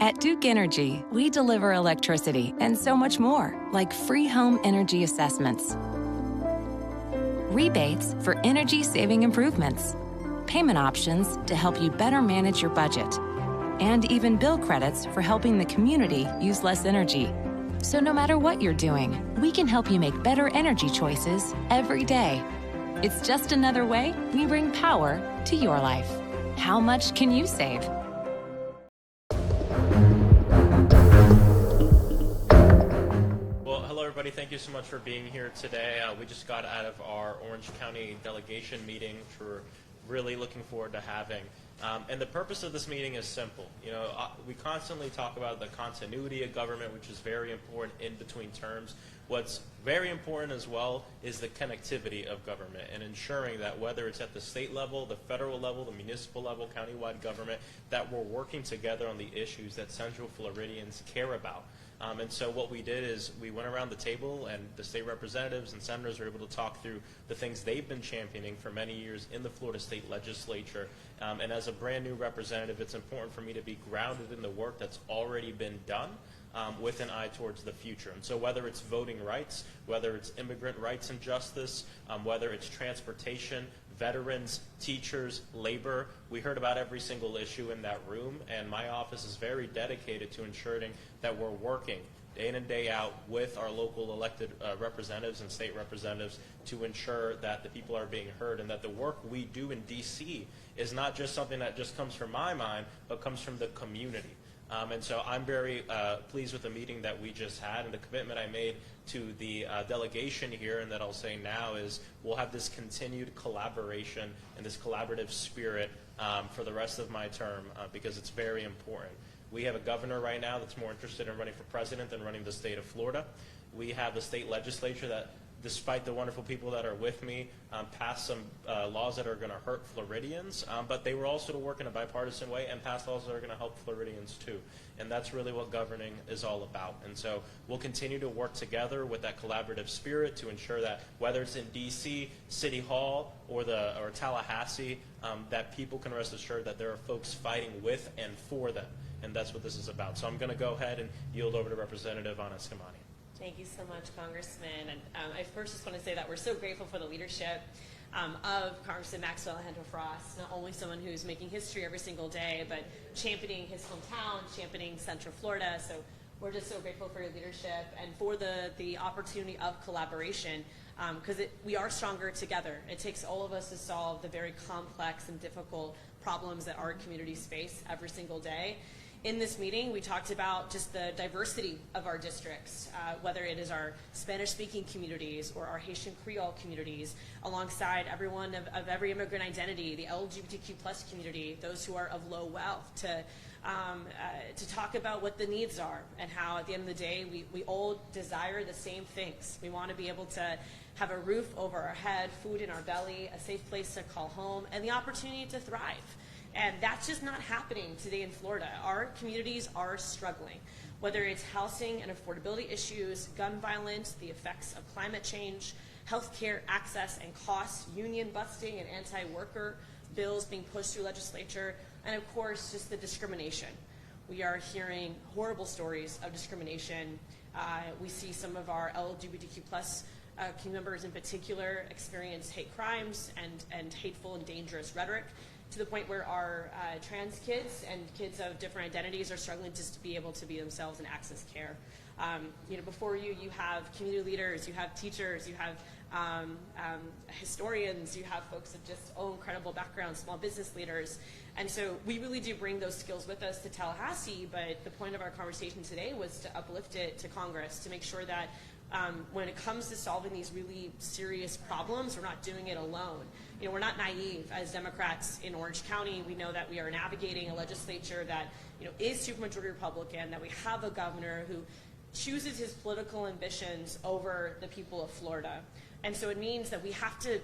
At Duke Energy, we deliver electricity and so much more, like free home energy assessments, rebates for energy-saving improvements, payment options to help you better manage your budget, and even bill credits for helping the community use less energy. So no matter what you're doing, we can help you make better energy choices every day. It's just another way we bring power to your life. How much can you save? Well, hello everybody. Thank you so much for being here today. We just got out of our Orange County delegation meeting, which we're really looking forward to having. And the purpose of this meeting is simple. We constantly talk about the continuity of government, which is very important in between terms. What's very important as well is the connectivity of government and ensuring that whether it's at the state level, the federal level, the municipal level, countywide government, that we're working together on the issues that Central Floridians care about. And so what we did is we went around the table and the state representatives and senators were able to talk through the things they've been championing for many years in the Florida State Legislature. And as a brand new representative, it's important for me to be grounded in the work that's already been done with an eye towards the future. And so whether it's voting rights, whether it's immigrant rights and justice, whether it's transportation, veterans, teachers, labor, we heard about every single issue in that room, and my office is very dedicated to ensuring that we're working day in and day out with our local elected representatives and state representatives to ensure that the people are being heard and that the work we do in D.C. is not just something that just comes from my mind, but comes from the community. And so I'm very pleased with the meeting that we just had, and the commitment I made to the delegation here, and that I'll say now is we'll have this continued collaboration and this collaborative spirit for the rest of my term because it's very important. We have a governor right now that's more interested in running for president than running the state of Florida. We have the state legislature that, despite the wonderful people that are with me, passed some laws that are going to hurt Floridians, but they were also to work in a bipartisan way and pass laws that are going to help Floridians too. And that's really what governing is all about. And so we'll continue to work together with that collaborative spirit to ensure that whether it's in D.C., City Hall, or Tallahassee, that people can rest assured that there are folks fighting with and for them. And that's what this is about. So I'm going to go ahead and yield over to Representative Ana Escamani. Thank you so much, Congressman. And I first just want to say that we're so grateful for the leadership of Congressman Frost, not only someone who's making history every single day, but championing his hometown, championing Central Florida. So we're just so grateful for your leadership and for the opportunity of collaboration, because we are stronger together. It takes all of us to solve the very complex and difficult problems that our communities face every single day. In this meeting, we talked about just the diversity of our districts, whether it is our Spanish-speaking communities or our Haitian Creole communities, alongside everyone of every immigrant identity, the LGBTQ+ community, those who are of low wealth, to talk about what the needs are and how, at the end of the day, we all desire the same things. We want to be able to have a roof over our head, food in our belly, a safe place to call home, and the opportunity to thrive. And that's just not happening today in Florida. Our communities are struggling, whether it's housing and affordability issues, gun violence, the effects of climate change, healthcare access and costs, union busting and anti-worker bills being pushed through legislature, and of course, just the discrimination. We are hearing horrible stories of discrimination. We see some of our LGBTQ+ community members in particular experience hate crimes and hateful and dangerous rhetoric, to the point where our trans kids and kids of different identities are struggling just to be able to be themselves and access care. Before you have community leaders, you have teachers, you have historians, you have folks of just incredible backgrounds, small business leaders. And so we really do bring those skills with us to Tallahassee, but the point of our conversation today was to uplift it to Congress, to make sure that when it comes to solving these really serious problems, we're not doing it alone. We're not naive as Democrats in Orange County. We know that we are navigating a legislature that is supermajority Republican, that we have a governor who chooses his political ambitions over the people of Florida. And so it means that we have to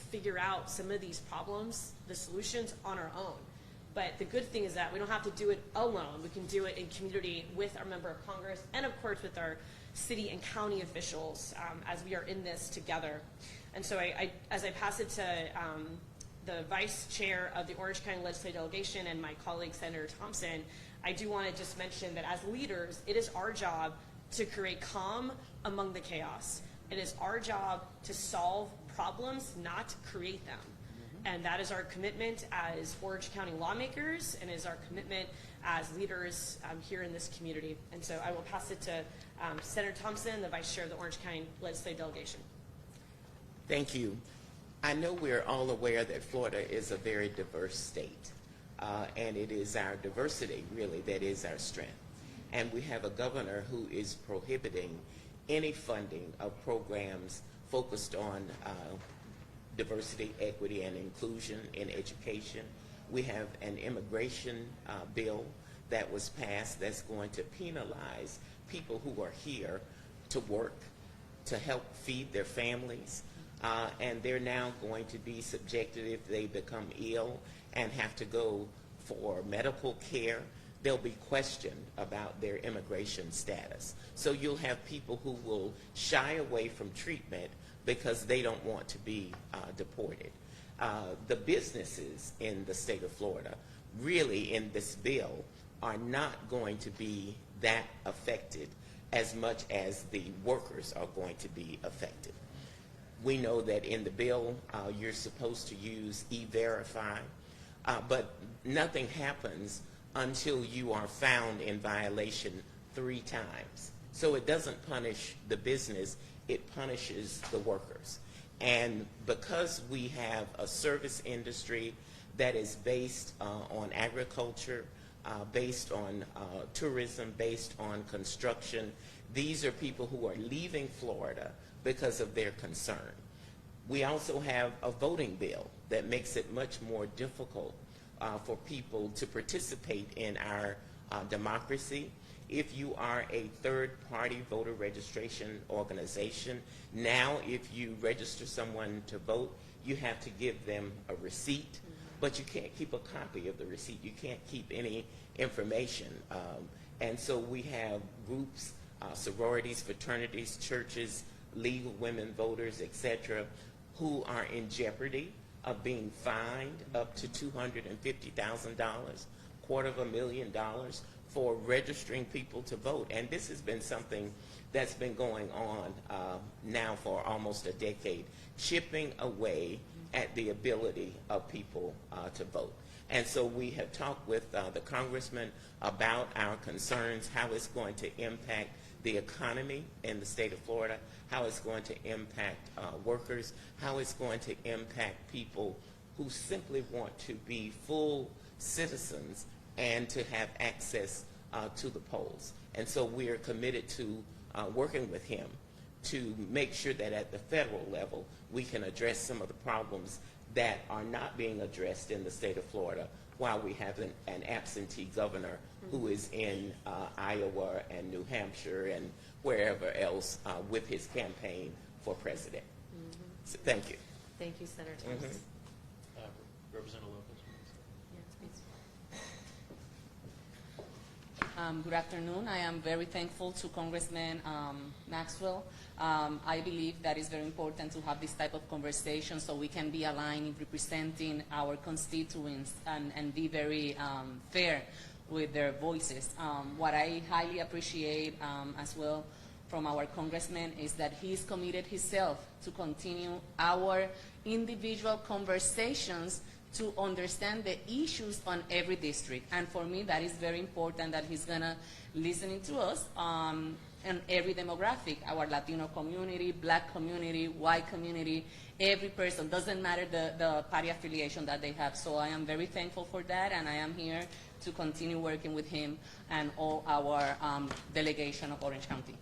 figure out some of these problems, the solutions, on our own. But the good thing is that we don't have to do it alone. We can do it in community with our member of Congress and, of course, with our city and county officials as we are in this together. And so as I pass it to the vice chair of the Orange County Legislative Delegation and my colleague Senator Thompson, I do want to just mention that as leaders, it is our job to create calm among the chaos. It is our job to solve problems, not create them. And that is our commitment as Orange County lawmakers, and is our commitment as leaders here in this community. And so I will pass it to Senator Thompson, the Vice Chair of the Orange County Legislative Delegation. Thank you. I know we're all aware that Florida is a very diverse state, and it is our diversity, really, that is our strength. And we have a governor who is prohibiting any funding of programs focused on diversity, equity, and inclusion in education. We have an immigration bill that was passed that's going to penalize people who are here to work, to help feed their families, and they're now going to be subjected, if they become ill and have to go for medical care, they'll be questioned about their immigration status. So you'll have people who will shy away from treatment because they don't want to be deported. The businesses in the state of Florida, really in this bill, are not going to be that affected as much as the workers are going to be affected. We know that in the bill, you're supposed to use E-Verify, but nothing happens until you are found in violation 3 times. So it doesn't punish the business, it punishes the workers. And because we have a service industry that is based on agriculture, based on tourism, based on construction, these are people who are leaving Florida because of their concern. We also have a voting bill that makes it much more difficult for people to participate in our democracy. If you are a third-party voter registration organization, now if you register someone to vote, you have to give them a receipt, but you can't keep a copy of the receipt. You can't keep any information. And so we have groups, sororities, fraternities, churches, League of Women Voters, etc., who are in jeopardy of being fined up to $250,000, $250,000 for registering people to vote. And this has been something that's been going on now for almost a decade, chipping away at the ability of people to vote. And so we have talked with the congressman about our concerns, how it's going to impact the economy in the state of Florida, how it's going to impact workers, how it's going to impact people who simply want to be full citizens and to have access to the polls. And so we are committed to working with him to make sure that at the federal level we can address some of the problems that are not being addressed in the state of Florida while we have an absentee governor who is in Iowa and New Hampshire and wherever else with his campaign for president. So thank you. Thank you, Senator Thompson. Representative Lopez. Good afternoon. I am very thankful to Congressman Maxwell. I believe that it's very important to have this type of conversation so we can be aligned in representing our constituents and be very fair with their voices. What I highly appreciate as well from our congressman is that he's committed himself to continue our individual conversations to understand the issues on every district. And for me, that is very important that he's gonna listen to us on every demographic, our Latino community, Black community, white community, every person, doesn't matter the party affiliation that they have. So I am very thankful for that, and I am here to continue working with him and all our delegation of Orange County.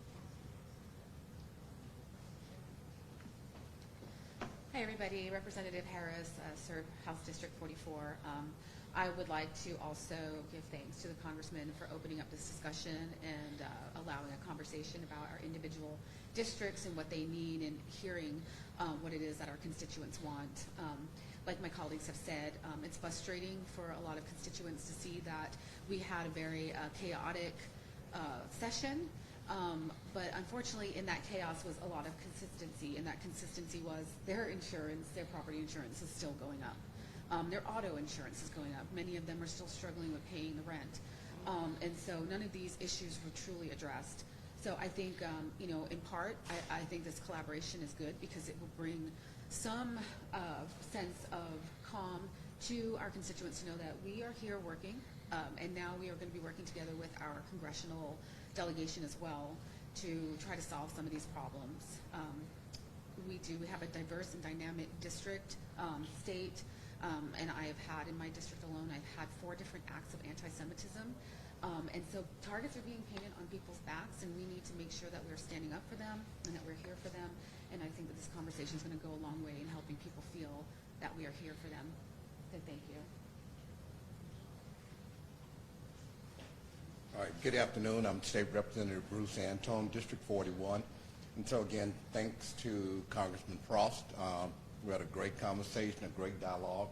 Hi everybody, Representative Harris, serve House District 44. I would like to also give thanks to the Congressman for opening up this discussion and allowing a conversation about our individual districts and what they need and hearing what it is that our constituents want. Like my colleagues have said, it's frustrating for a lot of constituents to see that we had a very chaotic session. But unfortunately in that chaos was a lot of consistency, and that consistency was their insurance, their property insurance is still going up. Their auto insurance is going up. Many of them are still struggling with paying the rent. And so none of these issues were truly addressed. So I think, in part, I think this collaboration is good because it will bring some sense of calm to our constituents to know that we are here working, and now we are going to be working together with our congressional delegation as well to try to solve some of these problems. We have a diverse and dynamic district, state, and I have had, in my district alone, I've had 4 different acts of anti-Semitism. And so targets are being painted on people's backs, and we need to make sure that we're standing up for them and that we're here for them. And I think that this conversation is going to go a long way in helping people feel that we are here for them. So thank you. All right, good afternoon. I'm State Representative Bruce Antone, District 41. And so again, thanks to Congressman Frost. We had a great conversation, a great dialogue.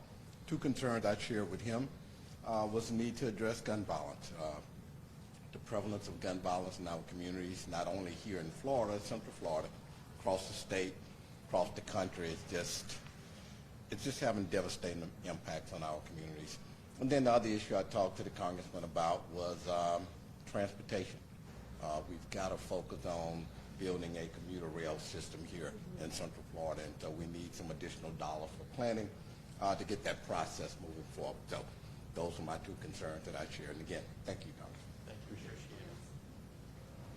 2 concerns I shared with him was the need to address gun violence. The prevalence of gun violence in our communities, not only here in Florida, Central Florida, across the state, across the country, it's just having devastating impacts on our communities. And then the other issue I talked to the congressman about was transportation. We've got to focus on building a commuter rail system here in Central Florida, and so we need some additional dollars for planning to get that process moving forward. So those are my 2 concerns that I shared. And again, thank you, Congressman. Thank you.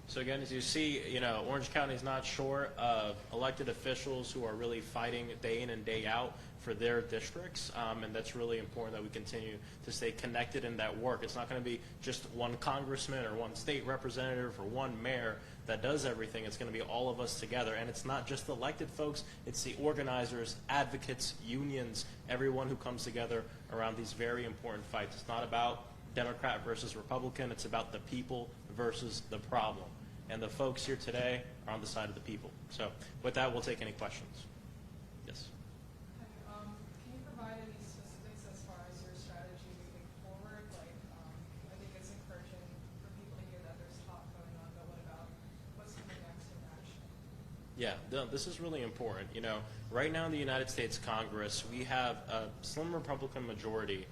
So again, as you see, Orange County is not short of elected officials who are really fighting day in and day out for their districts, and that's really important that we continue to stay connected in that work. It's not going to be just one congressman or one state representative or one mayor that does everything. It's going to be all of us together, and it's not just the elected folks, it's the organizers, advocates, unions, everyone who comes together around these very important fights. It's not about Democrat versus Republican, it's about the people versus the problem. And the folks here today are on the side of the people. So with that, we'll take any questions. Yes. Can you provide any specifics as far as your strategy moving forward? I think it's encouraging for people to hear that there's talk going on, but what about what's coming next in action? Yeah, this is really important. Right now in the United States Congress, we have a slim Republican majority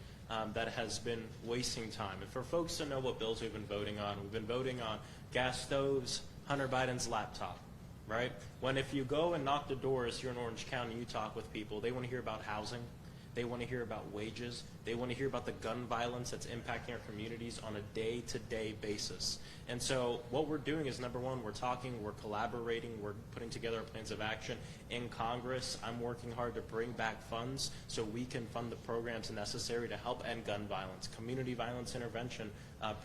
that has been wasting time. And for folks to know what bills we've been voting on, we've been voting on gas stoves, Hunter Biden's laptop, right? When if you go and knock the doors here in Orange County, you talk with people, they want to hear about housing, they want to hear about wages, they want to hear about the gun violence that's impacting our communities on a day-to-day basis. And so what we're doing is, number one, we're talking, we're collaborating, we're putting together our plans of action in Congress. I'm working hard to bring back funds so we can fund the programs necessary to help end gun violence, community violence intervention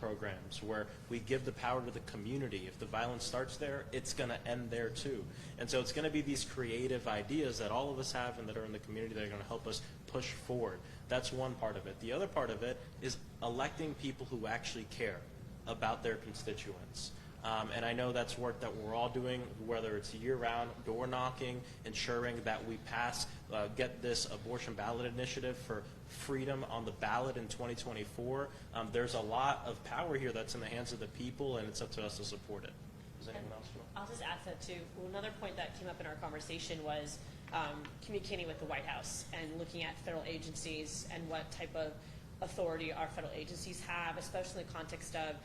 programs where we give the power to the community. If the violence starts there, it's going to end there too. And so it's going to be these creative ideas that all of us have and that are in the community that are going to help us push forward. That's one part of it. The other part of it is electing people who actually care about their constituents. And I know that's work that we're all doing, whether it's year-round door knocking, ensuring that we pass, get this abortion ballot initiative for freedom on the ballot in 2024. There's a lot of power here that's in the hands of the people, and it's up to us to support it. Does anyone else want? I'll just add that too. Another point that came up in our conversation was communicating with the White House and looking at federal agencies and what type of authority our federal agencies have, especially in the context of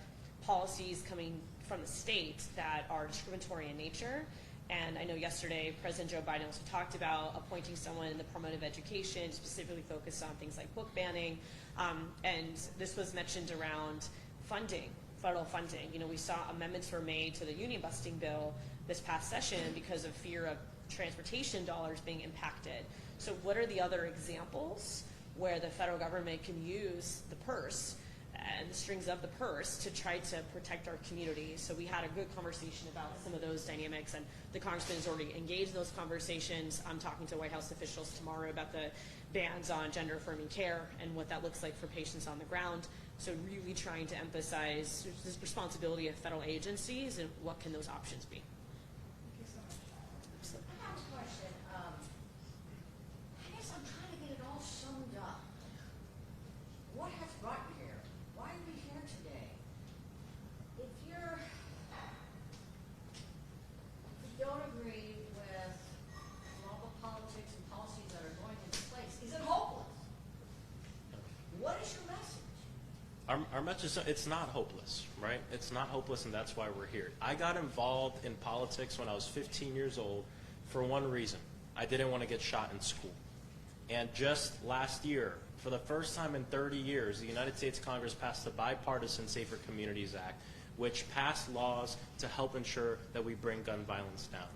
policies coming from the state that are discriminatory in nature. And I know yesterday President Joe Biden also talked about appointing someone in the promotive education, specifically focused on things like book banning. And this was mentioned around funding, federal funding. We saw amendments were made to the union busting bill this past session because of fear of transportation dollars being impacted. So what are the other examples where the federal government can use the purse and the strings of the purse to try to protect our community? So we had a good conversation about some of those dynamics, and the congressman is already engaged in those conversations. I'm talking to White House officials tomorrow about the bans on gender-affirming care and what that looks like for patients on the ground. So really trying to emphasize this responsibility of federal agencies and what can those options be. Thank you so much. Absolutely. I have a question. I guess I'm trying to get it all summed up. What has brought you here? Why are we here today? If you don't agree with all the politics and policies that are going into place, is it hopeless? our message is it's not hopeless, right? It's not hopeless, and that's why we're here. I got involved in politics when I was 15 years old for one reason. I didn't want to get shot in school. And just last year, for the first time in 30 years, the United States Congress passed the Bipartisan Safer Communities Act, which passed laws to help ensure that we bring gun violence down.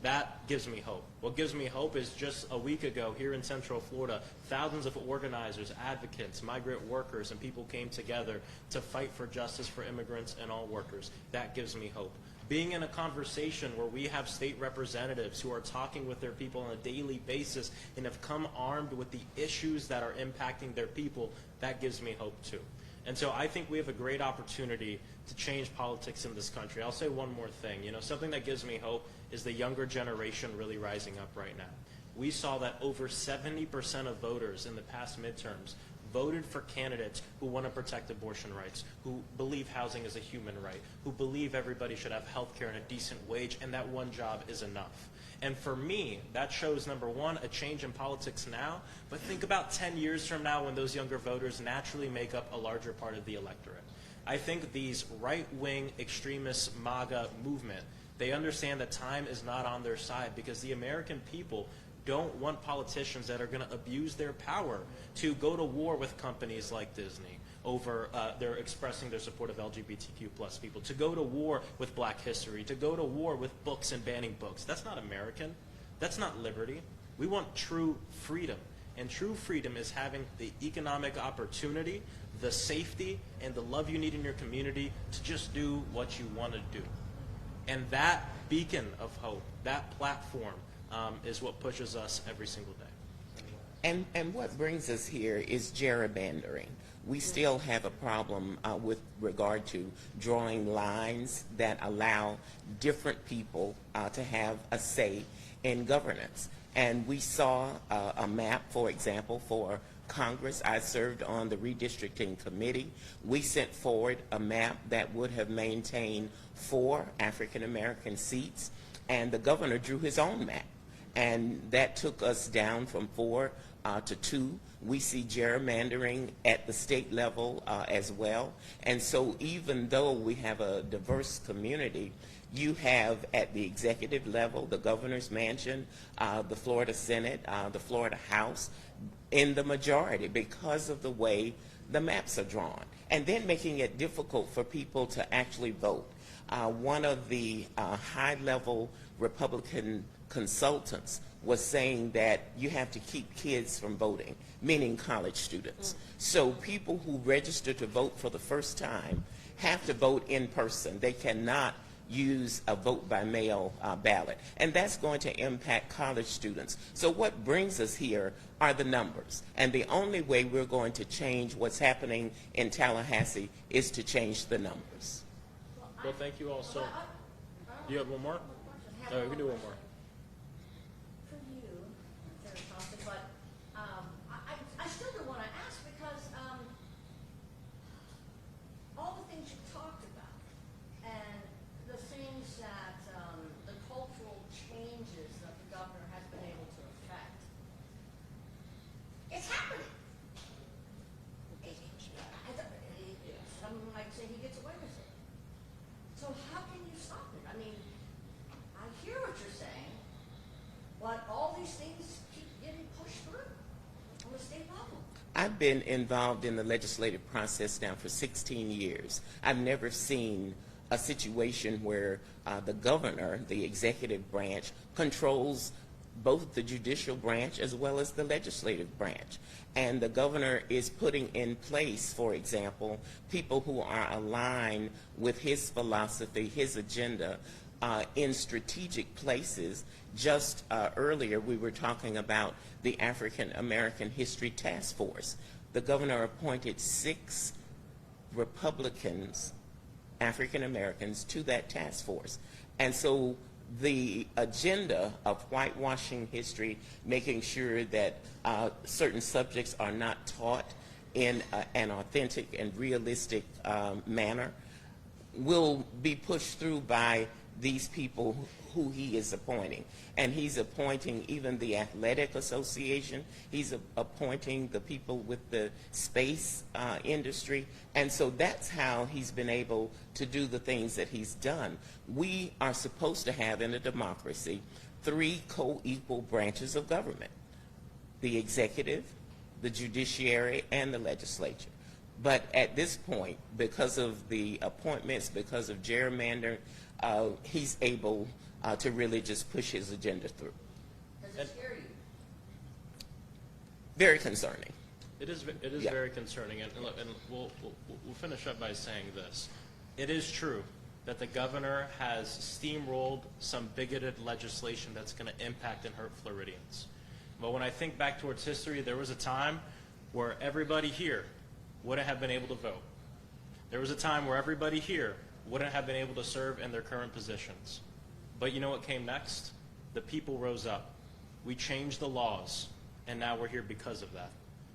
That gives me hope. What gives me hope is just a week ago here in Central Florida, thousands of organizers, advocates, migrant workers, and people came together to fight for justice for immigrants and all workers. That gives me hope. Being in a conversation where we have state representatives who are talking with their people on a daily basis and have come armed with the issues that are impacting their people, that gives me hope too. And so I think we have a great opportunity to change politics in this country. I'll say one more thing. You know, something that gives me hope is the younger generation really rising up right now. We saw that over 70% of voters in the past midterms voted for candidates who want to protect abortion rights, who believe housing is a human right, who believe everybody should have health care and a decent wage, and that one job is enough. And for me, that shows, number one, a change in politics now, but think about 10 years from now when those younger voters naturally make up a larger part of the electorate. I think these right-wing extremist MAGA movement, they understand that time is not on their side because the American people don't want politicians that are going to abuse their power to go to war with companies like Disney over they're expressing their support of LGBTQ plus people, to go to war with Black history, to go to war with books and banning books. That's not American. That's not liberty. We want true freedom. And true freedom is having the economic opportunity, the safety, and the love you need in your community to just do what you want to do. And that beacon of hope, that platform, is what pushes us every single day. And what brings us here is gerrymandering. We still have a problem with regard to drawing lines that allow different people to have a say in governance. And we saw a map, for example, for Congress. I served on the redistricting committee. We sent forward a map that would have maintained 4 African American seats, and the governor drew his own map. And that took us down from 4 to 2. We see gerrymandering at the state level as well. And so even though we have a diverse community, you have at the executive level, the governor's mansion, the Florida Senate, the Florida House, in the majority because of the way the maps are drawn. And then making it difficult for people to actually vote. One of the high-level Republican consultants was saying that you have to keep kids from voting, meaning college students. So people who register to vote for the first time have to vote in person. They cannot use a vote by mail ballot. And that's going to impact college students. So what brings us here are the numbers. And the only way we're going to change what's happening in Tallahassee is to change the numbers. Well, thank you all so. Do you have one more? No, we can do one more. For you, Senator Thompson, but I still do want to ask because all the things you talked about and the things that the cultural changes that the governor has been able to affect, it's happening. Some might say he gets away with it. So how can you stop it? I mean, I hear what you're saying, but all these things keep getting pushed through on the state level. I've been involved in the legislative process now for 16 years. I've never seen a situation where the governor, the executive branch, controls both the judicial branch as well as the legislative branch. And the governor is putting in place, for example, people who are aligned with his philosophy, his agenda, in strategic places. Just earlier we were talking about the African American History Task Force. The governor appointed 6 Republicans, African Americans, to that task force. And so the agenda of whitewashing history, making sure that certain subjects are not taught in an authentic and realistic manner, will be pushed through by these people who he is appointing. And he's appointing even the athletic association. He's appointing the people with the space industry. And so that's how he's been able to do the things that he's done. We are supposed to have in a democracy 3 co-equal branches of government: the executive, the judiciary, and the legislature. But at this point, because of the appointments, because of gerrymandering, he's able to really just push his agenda through. Does it scare you? Very concerning. It is Yeah. very concerning, and look, and we'll finish up by saying this. It is true that the governor has steamrolled some bigoted legislation that's going to impact and hurt Floridians. But when I think back towards history, there was a time where everybody here wouldn't have been able to vote. There was a time where everybody here wouldn't have been able to serve in their current positions. But you know what came next? The people rose up. We changed the laws, and now we're here because of that.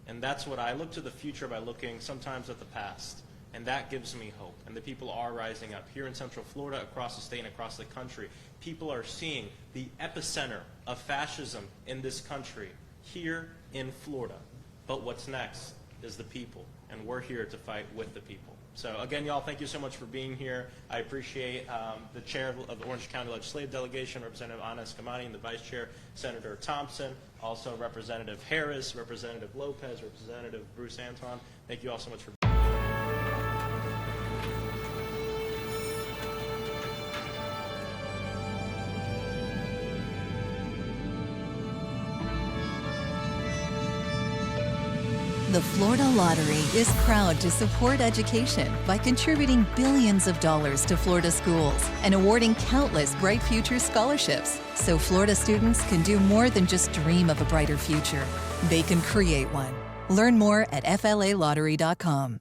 And that's what I look to the future by looking sometimes at the past. And that gives me hope. And the people are rising up. Here in Central Florida, across the state, and across the country, people are seeing the epicenter of fascism in this country here in Florida. But what's next is the people. And we're here to fight with the people. So again, y'all, thank you so much for being here. I appreciate the chair of the Orange County Legislative Delegation, Representative Ana Escamani, and the vice chair, Senator Thompson, also Representative Harris, Representative Lopez, Representative Bruce Anton. Thank you all so much for being here. The Florida Lottery is proud to support education by contributing billions of dollars to Florida schools and awarding countless Bright Future scholarships so Florida students can do more than just dream of a brighter future. They can create one. Learn more at flalottery.com.